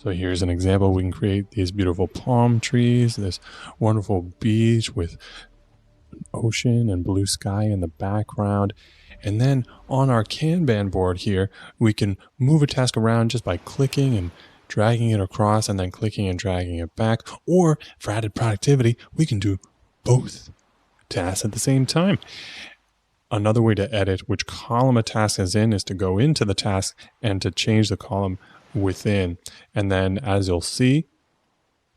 So here's an example. We can create these beautiful palm trees, this wonderful beach with ocean and blue sky in the background. And then on our Kanban board here, we can move a task around just by clicking and dragging it across and then clicking and dragging it back. Or for added productivity, we can do both tasks at the same time. Another way to edit which column a task is in is to go into the task and to change the column within. And then as you'll see,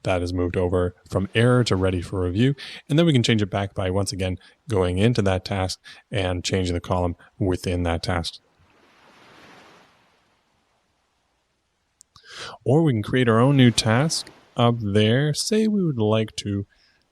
that is moved over from error to ready for review. And then we can change it back by once again going into that task and changing the column within that task. Or we can create our own new task up there. Say we would like to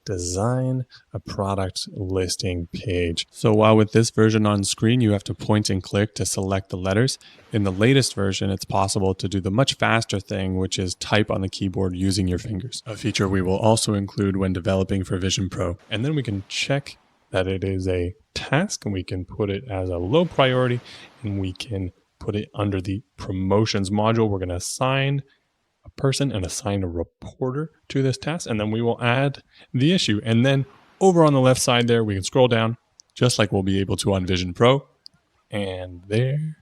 design a product listing page. So while with this version on screen, you have to point and click to select the letters. In the latest version, it's possible to do the much faster thing, which is type on the keyboard using your fingers. A feature we will also include when developing for Vision Pro. And then we can check that it is a task and we can put it as a low priority and we can put it under the promotions module. We're going to assign person and assign a reporter to this task, and then we will add the issue. And then over on the left side there, we can scroll down just like we'll be able to on Vision Pro. And there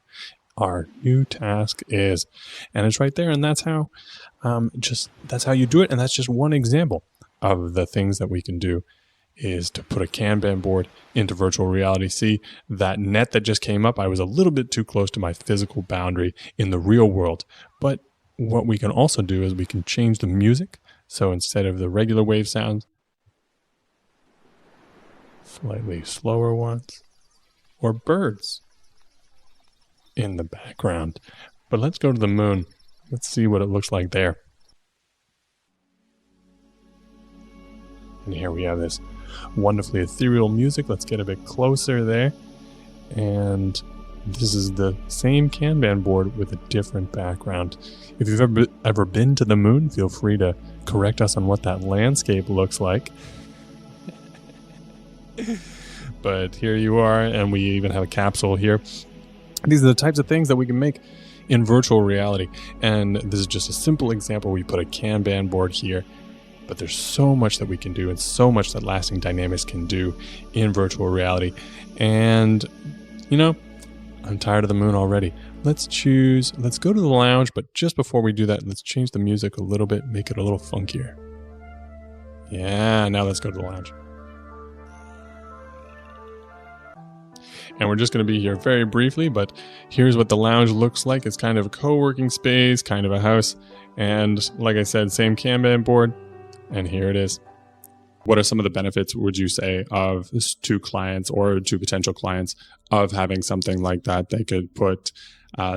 our new task is, and it's right there. And that's how, that's how you do it. And that's just one example of the things that we can do is to put a Kanban board into virtual reality. See that net that just came up? I was a little bit too close to my physical boundary in the real world, but what we can also do is we can change the music. So instead of the regular wave sounds, slightly slower ones, or birds in the background. But let's go to the moon. Let's see what it looks like there. And here we have this wonderfully ethereal music. Let's get a bit closer there. And this is the same Kanban board with a different background. If you've ever been to the moon, feel free to correct us on what that landscape looks like. But here you are, and we even have a capsule here. These are the types of things that we can make in virtual reality. And this is just a simple example. We put a Kanban board here, but there's so much that we can do and so much that Lasting Dynamics can do in virtual reality. And, you know, I'm tired of the moon already. Let's go to the lounge, but just before we do that, let's change the music a little bit, make it a little funkier. Yeah, now let's go to the lounge. And we're just going to be here very briefly, but here's what the lounge looks like. It's kind of a co-working space, kind of a house. And like I said, same Kanban board. And here it is. What are some of the benefits, would you say, of to clients or to potential clients of having something like that? They could put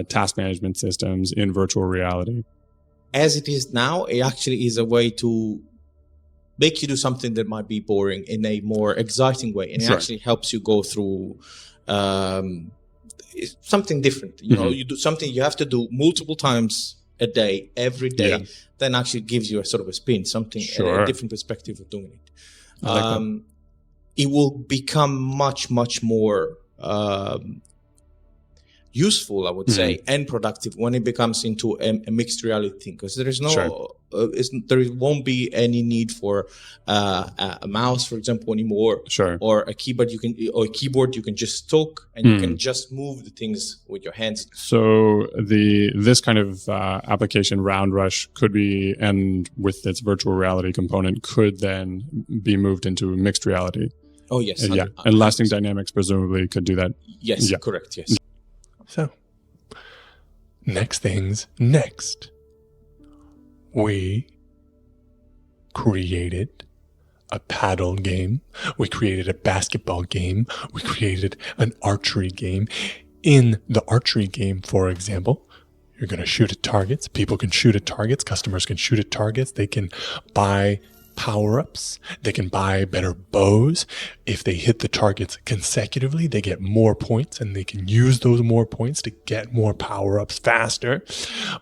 task management systems in virtual reality. As it is now, it actually is a way to make you do something that might be boring in a more exciting way. And it actually helps you go through something different. You know, you do something you have to do multiple times a day, every day, then actually gives you a sort of a spin, something, a different perspective of doing it. It will become much, much more useful, I would say, and productive when it becomes into a mixed reality thing, because there is no, there won't be any need for a mouse, for example, anymore, or a keyboard. You can just talk and you can just move the things with your hands. So this kind of application, RoundRush, could be, and with its virtual reality component, could then be moved into mixed reality. Oh yes, yeah, and Lasting Dynamics presumably could do that. Yes, correct. Yes. So, next things next. We created a paddle game. We created a basketball game. We created an archery game. In the archery game, for example, you're going to shoot at targets. People can shoot at targets. Customers can shoot at targets. They can buy power-ups. They can buy better bows. If they hit the targets consecutively, they get more points, and they can use those more points to get more power-ups faster.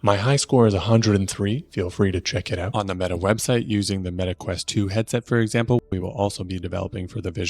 My high score is 103. Feel free to check it out on the Meta website using the Meta Quest 2 headset, for example. We will also be developing for the Vision